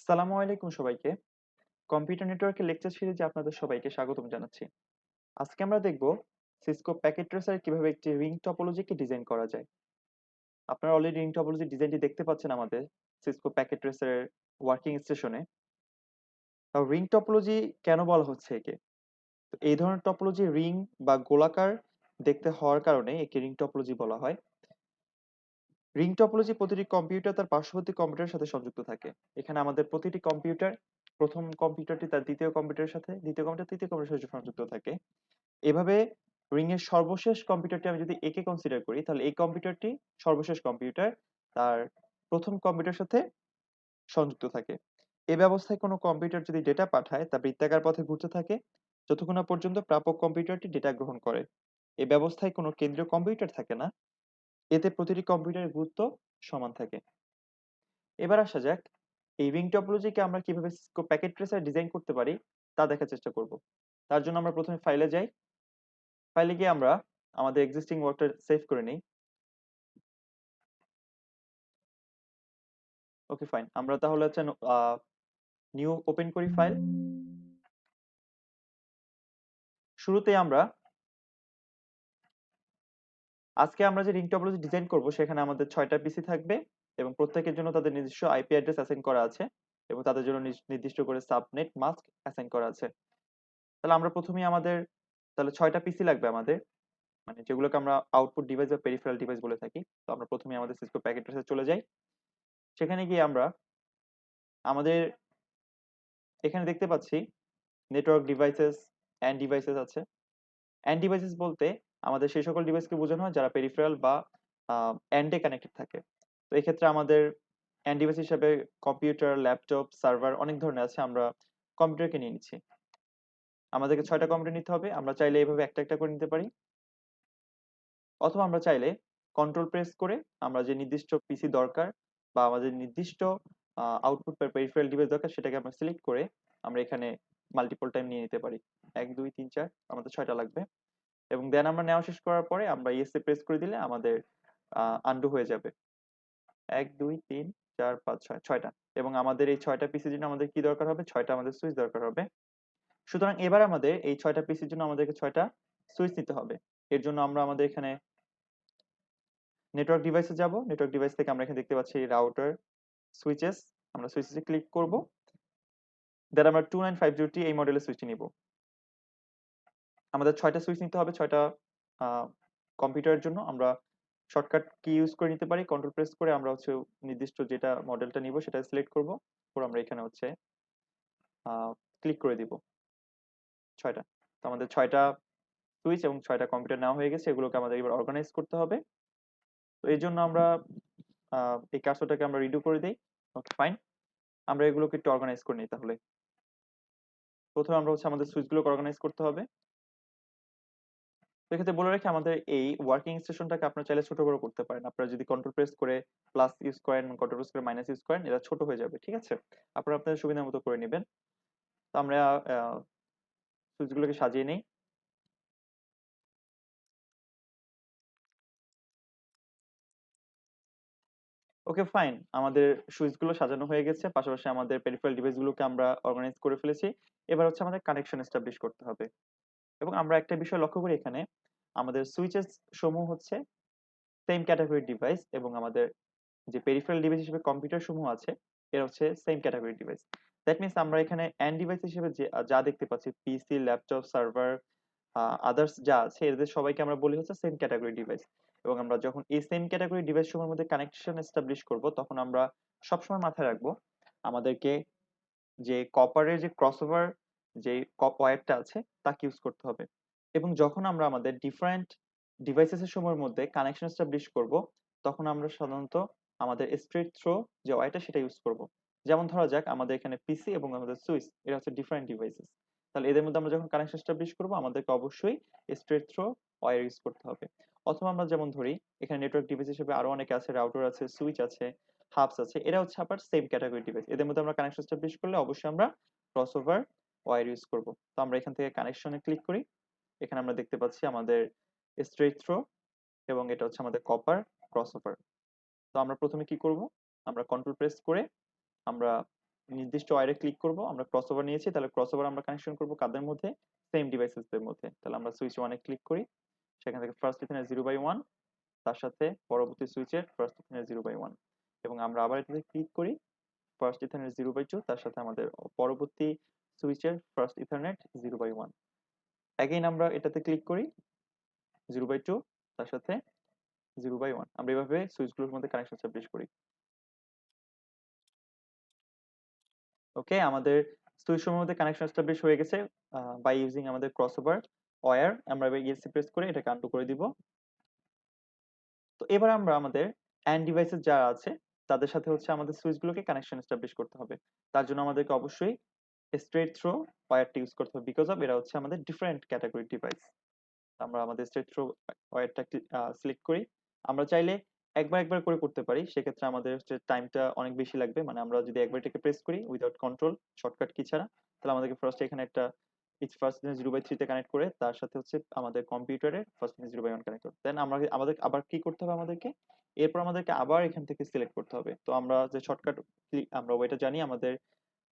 আসসালামু আলাইকুম সবাইকে। কম্পিউটার নেটওয়ার্কের লেকচার সিরিজে আপনাদের সবাইকে স্বাগতম জানাচ্ছি। আজকে আমরা দেখব সিসকো প্যাকেট ট্রেসার কিভাবে একটি রিং টপোলজিকে ডিজাইন করা যায়। আপনারা অলরেডি রিং টপোলজি ডিজাইনটি দেখতে পাচ্ছেন আমাদের সিসকো প্যাকেট ট্রেসারের ওয়ার্কিং স্টেশনে। রিং টপোলজি কেন বলা হচ্ছে একে? তো এই ধরনের টপোলজি রিং বা গোলাকার দেখতে হওয়ার কারণে একে রিং টপোলজি বলা হয়। রিং টপোলজি প্রতিটি কম্পিউটার তার পার্শ্ববর্তী কম্পিউটারের সাথে সংযুক্ত থাকে। এখানে আমাদের প্রতিটি কম্পিউটার প্রথম কম্পিউটারটি তার দ্বিতীয় কম্পিউটারের সাথে, দ্বিতীয় কম্পিউটার তৃতীয় কম্পিউটারের সাথে সংযুক্ত থাকে। এভাবে রিং এর সর্বশেষ কম্পিউটারটি আমি যদি একে কনসিডার করি, তাহলে এই কম্পিউটারটি সর্বশেষ কম্পিউটার তার প্রথম কম্পিউটারের সাথে সংযুক্ত থাকে। এ ব্যবস্থায় কোনো কম্পিউটার যদি ডেটা পাঠায় তা বৃত্তাকার পথে ঘুরতে থাকে যতক্ষণ না পর্যন্ত প্রাপক কম্পিউটারটি ডেটা গ্রহণ করে। এই ব্যবস্থায় কোনো কেন্দ্রীয় কম্পিউটার থাকে না। এতে প্রতিটি কম্পিউটারের গুরুত্ব সমান থাকে। এবার আসা যাক এই রিং টপোলজিকে আমরা কিভাবে সিসকো প্যাকেট ট্রেসার ডিজাইন করতে পারি তা দেখার চেষ্টা করব। তার জন্য আমরা প্রথমে ফাইলে যাই। ফাইলে গিয়ে আমরা আমাদের এক্সিস্টিং ওয়ার্কটা সেভ করে নিই। Okay fine. আমরা তাহলে হচ্ছে নিউ ওপেন করি ফাইল। শুরুতেই আমরা আজকে আমরা যে রিং টপোলজি ডিজাইন করব সেখানে আমাদের ৬টা পিসি থাকবে এবং প্রত্যেকের জন্য তাদের নিজস্ব আইপি অ্যাড্রেস অ্যাসাইন করা আছে এবং তাদের জন্য নির্দিষ্ট করে সাবনেট মাস্ক অ্যাসাইন করা আছে। তাহলে আমরা প্রথমেই আমাদের তাহলে ৬টা পিসি লাগবে আমাদের, মানে যেগুলোকে আমরা আউটপুট ডিভাইস বা পেরিফেরাল ডিভাইস বলে থাকি। তো আমরা প্রথমে আমাদের সিসকো প্যাকেট ট্রেসে চলে যাই। সেখানে গিয়ে আমরা আমাদের এখানে দেখতে পাচ্ছি নেটওয়ার্ক ডিভাইসেস, এন্ড ডিভাইসেস আছে। এন্ড ডিভাইসেস বলতে আমাদের সেই সকল ডিভাইসকে বোঝানো হয় যারা পেরিফেরাল বা এন্ডে কানেক্টেড থাকে। তো এক্ষেত্রে আমাদের এন্ড ডিভাইস হিসেবে কম্পিউটার, ল্যাপটপ, সার্ভার অনেক ধরনের আছে। আমরা কম্পিউটারকে নিয়ে নিচ্ছি। আমাদেরকে ৬টা কম্পিউটার নিতে হবে। আমরা চাইলে এভাবে একটা একটা করে নিতে পারি, অথবা আমরা চাইলে কন্ট্রোল প্রেস করে আমরা যে নির্দিষ্ট পিসি দরকার বা আমাদের নির্দিষ্ট আউটপুট বা পেরিফেরাল ডিভাইস দরকার সেটাকে আমরা সিলেক্ট করে আমরা এখানে মাল্টিপল টাইম নিয়ে নিতে পারি। ১ ২ ৩ ৪ আমাদের ৬টা লাগবে এবং দেন আমরা নেওয়া শেষ করার পরে আমরা ইএসসি প্রেস করে দিলে আমাদের আনডু হয়ে যাবে। ১ ২ ৩ ৪ ৫ ৬ ৬টা এবং আমাদের এই ৬টা পিসির জন্য আমাদের কি দরকার হবে? ৬টা আমাদের সুইচ দরকার হবে। সুতরাং এবার আমাদের এই ৬টা পিসির জন্য আমাদেরকে ৬টা সুইচ নিতে হবে। এর জন্য আমরা আমাদের এখানে নেটওয়ার্ক ডিভাইসে যাব। নেটওয়ার্ক ডিভাইস থেকে আমরা এখানে দেখতে পাচ্ছি রাউটার, সুইচেস। আমরা সুইচেসে ক্লিক করব। দেন আমরা 29502T এই মডেলের সুইচটি নিব। আমাদের ৬টা সুইচ নিতে হবে ৬টা আ কম্পিউটারের জন্য। আমরা শর্টকাট কি ইউজ করে নিতে পারি। কন্ট্রোল প্রেস করে আমরা হচ্ছে নির্দিষ্ট যেটা মডেলটা নিব সেটা সিলেক্ট করব। করে আমরা এখানে হচ্ছে আ ক্লিক করে দিব ৬টা। তো আমাদের ৬টা সুইচ এবং ৬টা কম্পিউটার নেওয়া হয়ে গেছে। এগুলোকে আমাদের এবার অর্গানাইজ করতে হবে। তো এজন্য আমরা আ এই কার্সরটাকে আমরা রিডু করে দেই। Okay fine. আমরা এগুলোকে একটু অর্গানাইজ করে নিই তাহলে। প্রথমে আমরা হচ্ছে আমাদের সুইচগুলোকে অর্গানাইজ করতে হবে। তো এক্ষেত্রে বলে রাখি আমাদের এই ওয়ার্কিং স্টেশনটাকে আপনারা চাইলে ছোট বড় করতে পারেন। আপনারা যদি কন্ট্রোল প্রেস করে প্লাস ইউজ করেন, কন্ট্রোল প্রেস করে মাইনাস ইউজ করেন, এটা ছোট হয়ে যাবে। ঠিক আছে? আপনারা আপনাদের সুবিধা মতো করে নিবেন। তো আমরা সুইচগুলোকে সাজিয়ে নেই। Okay fine. আমাদের সুইচগুলো সাজানো হয়ে গেছে। পাশাপাশি আমাদের পেরিফেরাল ডিভাইসগুলোকে আমরা অর্গানাইজ করে ফেলেছি। এবার হচ্ছে আমাদের কানেকশন এস্টাবলিশ করতে হবে। এবং আমরা একটা বিষয় লক্ষ্য করি এখানে, আমাদের সুইচেস সমূহ হচ্ছে সেম ক্যাটাগরির ডিভাইস এবং আমাদের যে পেরিফেরাল ডিভাইস হিসেবে কম্পিউটার সমূহ আছে এরা হচ্ছে সেম ক্যাটাগরির ডিভাইস। দ্যাট মিনস আমরা এখানে এন্ড ডিভাইস হিসেবে যে যা দেখতে পাচ্ছি পিসি, ল্যাপটপ, সার্ভার, আদার্স যা আছে এদের সবাইকে আমরা বলি হচ্ছে সেম ক্যাটাগরি ডিভাইস। এবং আমরা যখন এই সেম ক্যাটাগরি ডিভাইস সমূহের মধ্যে কানেকশন এস্টাবলিশ করব তখন আমরা সবসময় মাথায় রাখবো আমাদেরকে যে কপারের যে ক্রসওভার যে ওয়্যারটা আছে তাকে ইউজ করতে হবে। এবং যখন আমরা আমাদের ডিফারেন্ট ডিভাইসেস এর সমূহের মধ্যে কানেকশন এস্টাবলিশ করব তখন আমরা সাধারণত আমাদের স্ট্রেট থ্রো যে ওয়্যারটা সেটা ইউজ করব। যেমন ধরা যাক আমাদের এখানে পিসি এবং আমাদের সুইচ এরা হচ্ছে ডিফারেন্ট ডিভাইসেস। তাহলে এদের মধ্যে আমরা যখন কানেকশন এস্টাবলিশ করব আমাদেরকে অবশ্যই স্ট্রেট থ্রো ওয়্যার ইউজ করতে হবে। অথবা আমরা যেমন ধরি এখানে নেটওয়ার্ক ডিভাইস হিসেবে আরো অনেকে আছে, রাউটার আছে, সুইচ আছে, হাবস আছে। এরা হচ্ছে আবার সেম ক্যাটাগরি ডিভাইস। এদের মধ্যে আমরা কানেকশন এস্টাবলিশ করলে অবশ্যই আমরা ক্রসওভার ওয়্যার ইউজ করব। তো আমরা এখান থেকে কানেকশনে ক্লিক করি। এখানে আমরা দেখতে পাচ্ছি আমাদের স্ট্রেট থ্রো এবং এটা হচ্ছে আমাদের কপার ক্রসওভার। তো আমরা প্রথমে কি করব? আমরা কন্ট্রোল প্রেস করে আমরা নির্দিষ্ট ওয়্যারে ক্লিক করব, আমরা ক্রসওভার নিয়েছি, তাহলে ক্রসওভার আমরা কানেকশন করব কাদের মধ্যে, সেম ডিভাইসেসদের মধ্যে। তাহলে আমরা সুইচ 1 এ ক্লিক করি, সেখান থেকে ফার্স্ট ইথারনেট 0/1, তার সাথে পরবর্তী সুইচের ফার্স্ট ইথারনেট 0/1, এবং আমরা আবার এটাতে ক্লিক করি, ফার্স্ট ইথারনেট 0/2, তার সাথে আমাদের পরবর্তী সুইচের ফার্স্ট ইথারনেট 0/1। অ্যাগেইন আমরা এটাতে ক্লিক করি, 0/2, তার সাথে 0/1। আমরা এভাবে সুইচগুলোর মধ্যে কানেকশন এস্টাবলিশ করি। ওকে, আমাদের সুইচসমূহের মধ্যে কানেকশন এস্টাবলিশ হয়ে গেছে বাই ইউজিং আমাদের ক্রসওভার ওয়্যার। আমরা এবার ইএসসি প্রেস করে এটাকে আনডু করে দিব। তো এবার আমরা আমাদের এন্ড ডিভাইসেস যারা আছে তাদের সাথে হচ্ছে আমাদের সুইচগুলোকে কানেকশন এস্টাবলিশ করতে হবে। তার জন্য আমাদেরকে অবশ্যই স্ট্রেট থ্রো ওয়্যারটা ইউজ করতে হবে, বিকজ অফ এরা হচ্ছে আমাদের ডিফারেন্ট ক্যাটাগরির ডিভাইস। আমরা আমাদের স্ট্রেট থ্রো ওয়্যারটা সিলেক্ট করি। আমরা চাইলে একবার একবার করে করতে পারি, সেক্ষেত্রে আমাদের হচ্ছে টাইমটা অনেক বেশি লাগবে। মানে আমরা যদি একবার এটাকে প্রেস করি উইদাউট কন্ট্রোল শর্টকাট কি ছাড়া, তাহলে আমাদেরকে ফার্স্ট এখানে একটা ফার্স্ট 0/3 তে কানেক্ট করে তার সাথে হচ্ছে আমাদের কম্পিউটারের ফার্স্ট 0/1 কানেক্ট করতে, দেন আমরা আমাদের আবার কি করতে হবে আমাদেরকে, এরপর আমাদেরকে আবার এখান থেকে সিলেক্ট করতে হবে। তো আমরা যে শর্টকাট আমরা ওইটা জানি, আমাদের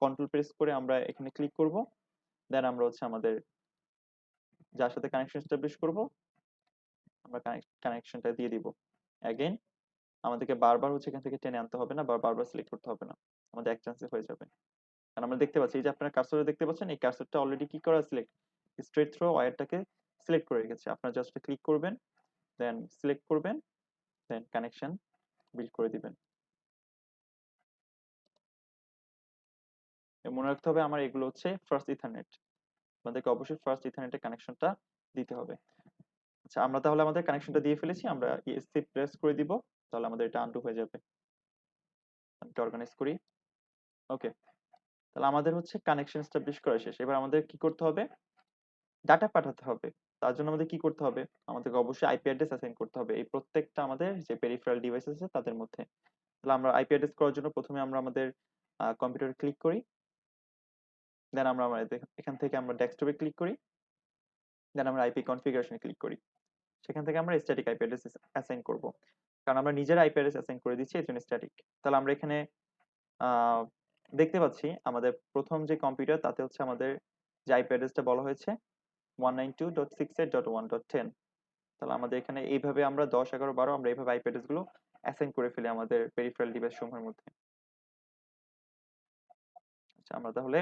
কন্ট্রোল প্রেস করে আমরা এখানে ক্লিক করব, দেন আমরা হচ্ছে আমাদের যার সাথে কানেকশন এস্টাবলিশ করব আমরা কানেকশনটা দিয়ে দিব। অ্যাগেন আমাদেরকে বারবার হচ্ছে এখান থেকে টেনে আনতে হবে না, বা বারবার সিলেক্ট করতে হবে না, আমাদের এক চান্সে হয়ে যাবে। কারণ আমরা দেখতে পাচ্ছি, এই যে আপনারা কার্সরে দেখতে পাচ্ছেন, এই কার্সরটা অলরেডি কি করা, সিলেক্ট স্ট্রেট থ্রো ওয়্যারটাকে সিলেক্ট করে রেখেছে। আপনারা জাস্ট ক্লিক করবেন, দেন সিলেক্ট করবেন, দেন কানেকশন বিল্ড করে দিবেন। মনে রাখতে হবে আমার এগুলো হচ্ছে ফার্স্ট ইথারনেট, আমাদেরকে অবশ্যই ফার্স্ট ইথারনেটের কানেকশনটা দিতে হবে। আচ্ছা, আমরা তাহলে আমাদের কানেকশনটা দিয়ে ফেলেছি, আমরা ইএসসি প্রেস করে দিব, তাহলে আমাদের এটা আনডু হয়ে যাবে। এটা অর্গানাইজ করি। ওকে, তাহলে আমাদের হচ্ছে কানেকশন এস্টাবলিশ করা শেষ। এবার আমাদের কি করতে হবে, ডাটা পাঠাতে হবে। তার জন্য আমাদের কি করতে হবে, আমাদেরকে অবশ্যই আইপি অ্যাড্রেস অ্যাসাইন করতে হবে এই প্রত্যেকটা আমাদের যে পেরিফেরাল ডিভাইস আছে তাদের মধ্যে। তাহলে আমরা আইপি অ্যাড্রেস করার জন্য প্রথমে আমরা আমাদের কম্পিউটারে ক্লিক করি, দেন আমরা এখান থেকে আমরা ডেস্কটপে ক্লিক করি, দেন আমরা আইপি কনফিগারেশনে ক্লিক করি। সেখান থেকে আমরা স্ট্যাটিক আইপি অ্যাড্রেস অ্যাসাইন করব, কারণ আমরা নিজের আইপি অ্যাড্রেস অ্যাসাইন করে দিচ্ছি, এর জন্য স্ট্যাটিক। তাহলে আমরা এখানে আহ, দেখতে পাচ্ছি আমাদের প্রথম যে কম্পিউটার তাতে হচ্ছে আমাদের যে আইপি অ্যাড্রেসটা বলা হয়েছে 192.68.1.10। তাহলে আমাদের এখানে এইভাবে আমরা 10, 11, 12 আমরা এইভাবে আইপি অ্যাড্রেস গুলো অ্যাসাইন করে ফেলি আমাদের পেরিফেরাল ডিভাইস সমূহের মধ্যে। আচ্ছা, আমরা তাহলে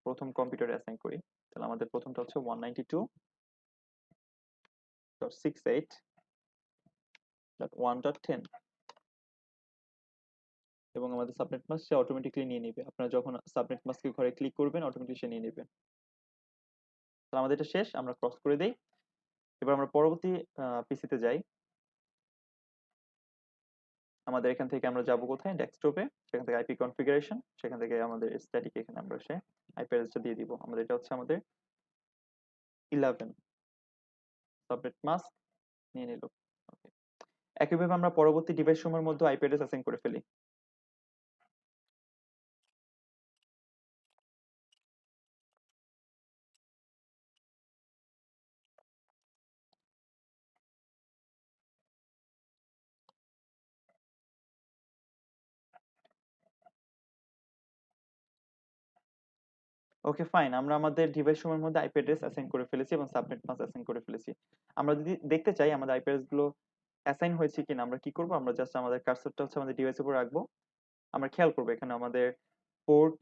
প্রথম কম্পিউটারে অ্যাসাইন করি। তাহলে আমাদের প্রথমটা হচ্ছে 192.68.1.10, এবং আমাদের সাবনেট মাস্ক সে অটোমেটিক্যালি নিয়ে নেবে। আপনারা যখন সাবনেট মাস্কে ঘরে ক্লিক করবেন অটোমেটিক্যালি সে নিয়ে নেবে। তাহলে আমাদের এটা শেষ, আমরা ক্রস করে দেই। এবার আমরা পরবর্তী পিসিতে যাই। আমাদের এখান থেকে আমরা যাব কোথায়, ডেস্কটপে, সেখান থেকে আইপি কনফিগারেশন, সেখান থেকে আমাদের স্ট্যাটিক এখানে আমরা সে আইপি অ্যাড্রেসটা দিয়ে দিব। আমাদের এটা হচ্ছে আমাদের 11 সাবনেট মাস্ক নিয়ে নিল। ওকে, একইভাবে আমরা পরবর্তী ডিভাইস সমূহের মধ্যে আইপি অ্যাড্রেস অ্যাসাইন করে ফেলি। ওকে, ফাইন, আমরা আমাদের ডিভাইস সমূহের মধ্যে আইপি অ্যাড্রেস অ্যাসাইন করে ফেলেছি এবং সাবনেট মাস্ক অ্যাসাইন করে ফেলেছি। আমরা যদি দেখতে চাই আমাদের আইপি অ্যাড্রেস গুলো অ্যাসাইন হয়েছে কিনা, আমরা কি করব, আমরা জাস্ট আমাদের কার্সরটা হচ্ছে আমাদের ডিভাইসের উপর রাখবো। আমরা খেয়াল করবো এখানে আমাদের পোর্ট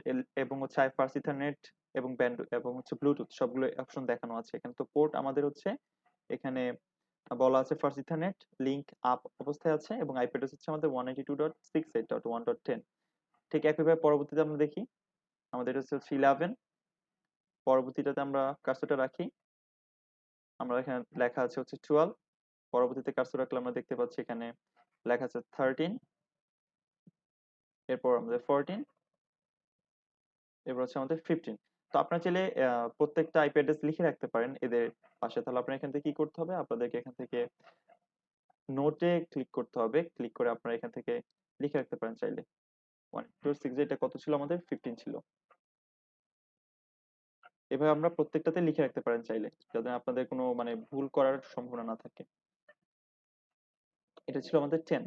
এবং হচ্ছে ফার্স্ট ইথারনেট এবং ব্যান্ড এবং হচ্ছে ব্লুটুথ সবগুলো অপশন দেখানো আছে এখানে। তো পোর্ট আমাদের হচ্ছে এখানে বলা আছে ফার্স্ট ইথারনেট লিংক আপ অবস্থায় আছে, এবং আইপি অ্যাড্রেস হচ্ছে আমাদের 192.68.1.10। ঠিক একইভাবে পরবর্তীতে আমরা দেখি আমাদের হচ্ছে 11। পরবর্তীটাতে আমরা কার্সরটা রাখি, আমরা এখানে লেখা আছে হচ্ছে 12। পরবর্তীতে কার্সর রাখলে আমরা দেখতে পাচ্ছি এখানে লেখা আছে 13, এরপর আমাদের 14, এবার হচ্ছে আমাদের 15। তো আপনারা চাইলে প্রত্যেকটা আইপি অ্যাড্রেস লিখে রাখতে পারেন এদের পাশে। তাহলে আপনার এখান থেকে কি করতে হবে, আপনাদেরকে এখান থেকে নোটে ক্লিক করতে হবে, ক্লিক করে আপনারা এখান থেকে লিখে রাখতে পারেন চাইলে। 126, এটা কত ছিল আমাদের, 15 ছিল। এভাবে আমরা প্রত্যেকটাতে লিখে রাখতে পারেন চাইলে, যাতে আপনাদের কোনো মানে ভুল করার সম্ভাবনা না থাকে। এটা ছিল আমাদের 10।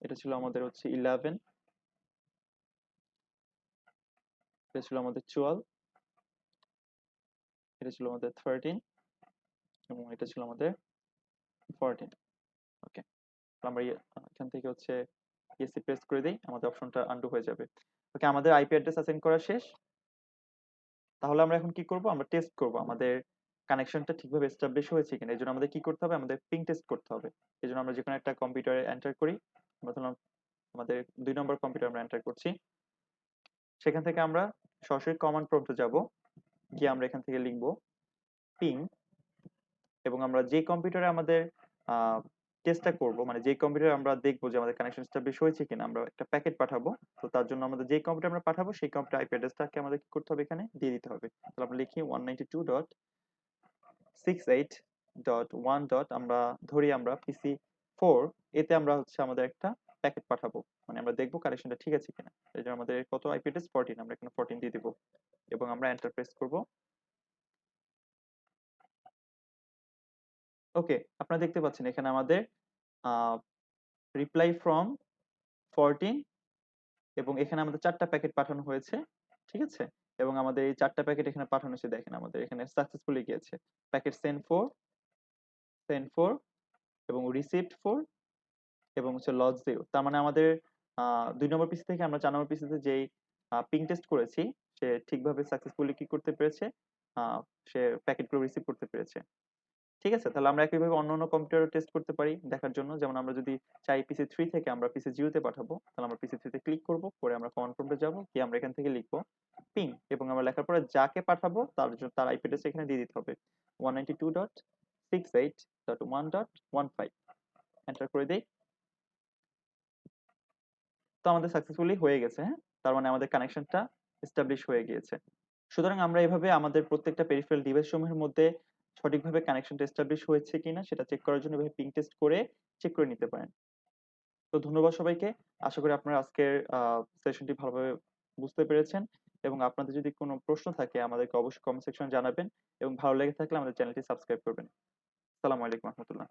এটা ছিল আমাদের হচ্ছে 11, এটা ছিল আমাদের 12, এটা ছিল আমাদের 13 এবং এটা ছিল আমাদের 14। ওকে, আমরা এখান থেকে হচ্ছে ইএসসি প্রেস করে দিই, আমাদের অপশনটা আন্ডু হয়ে যাবে। ওকে, আমাদের আইপি অ্যাড্রেস অ্যাসাইন করা শেষ। তাহলে আমরা এখন কি করব, আমরা টেস্ট করব আমাদের কানেকশনটা ঠিকভাবে এস্টাবলিশ হয়েছে কিনা। এই জন্য আমাদের কি করতে হবে, আমাদের পিং টেস্ট করতে হবে। এই জন্য আমরা যে কোনো একটা কম্পিউটারে এন্টার করি। আমরা ধরলাম আমাদের 2 নম্বর কম্পিউটার আমরা এন্টার করছি। সেখান থেকে আমরা সরাসরি কমান্ড প্রম্পটে যাব, গিয়ে আমরা এখান থেকে লিখব পিং, এবং আমরা যে কম্পিউটারে আমাদের টেস্টটা করব, মানে যে কম্পিউটারে আমরা দেখবো যে আমাদের কানেকশন এস্টাবলিশ হয়েছে কিনা, আমরা একটা প্যাকেট পাঠাবো। তো তার জন্য আমাদের যে কম্পিউটার আমরা পাঠাবো সেই কম্পিউটার আইপি অ্যাড্রেসটাকে আমাদের কি করতে হবে, এখানে দিয়ে দিতে হবে। তাহলে আমরা লিখি 192.68.1. আমরা ধরি আমরা পিসি 4, এতে আমরা হচ্ছে আমাদের একটা প্যাকেট পাঠাবো, মানে আমরা দেখবো কানেকশনটা ঠিক আছে কিনা। এই জন্য আমাদের কত আইপি অ্যাড্রেস 14, আমরা এখানে 14 দিয়ে দিব এবং আমরা এন্টার প্রেস করব। ওকে, আপনারা দেখতে পাচ্ছেন এখানে আমাদের রিপ্লাই ফ্রম 14, এবং এখানে আমাদের 4টা প্যাকেট পাঠানো হয়েছে। ঠিক আছে, এবং আমাদের এই 4টা প্যাকেট এখানে পাঠানো হয়েছে, দেখেন আমাদের এখানে সাকসেসফুলি গিয়েছে। প্যাকেট সেন্ড 4 এবং রিসিভড 4 এবং হচ্ছে লস 0। তার মানে আমাদের 2 নম্বর পিসি থেকে আমরা 4 নম্বর পিসিতে যেই পিং টেস্ট করেছি, সে ঠিকভাবে সাকসেসফুলি কি করতে পেরেছে, আহ, সে প্যাকেটগুলো রিসিভ করতে পেরেছে। ঠিক আছে, তাহলে আমরা একইভাবে অন্যান্য কম্পিউটারও টেস্ট করতে পারি দেখার জন্য। যেমন আমরা যদি চাই পিসি 3 থেকে আমরা পিসি 0 তে পাঠাবো, তাহলে আমরা পিসি 3 তে ক্লিক করব, করে আমরা কমান্ড প্রম্পটে যাব, গিয়ে আমরা এখান থেকে লিখবো পিং, এবং আমরা লেখার পরে যাকে পাঠাবো তার জন্য তার আইপি অ্যাড্রেস এখানে দিয়ে দিতে হবে 192.68.1.15। এন্টার করে দেই। তো আমাদের সাকসেসফুলি হয়ে গেছে। হ্যাঁ, তার মানে আমাদের কানেকশনটা এস্টাবলিশ হয়ে গিয়েছে। সুতরাং আমরা এভাবে আমাদের প্রত্যেকটা পেরিফেরাল ডিভাইস সমূহের মধ্যে সঠিকভাবে কানেকশনটা এস্টাবলিশ হয়েছে কিনা সেটা চেক করার জন্য এভাবে পিং টেস্ট করে চেক করে নিতে পারেন। তো ধন্যবাদ সবাইকে। আশা করি আপনারা আজকের সেশনটি ভালোভাবে বুঝতে পেরেছেন, এবং আপনাদের যদি কোনো প্রশ্ন থাকে আমাদেরকে অবশ্যই কমেন্ট সেকশনে জানাবেন, এবং ভালো লেগে থাকলে আমাদের চ্যানেলটি সাবস্ক্রাইব করবেন। আসসালামু আলাইকুম রহমতুল্লাহ।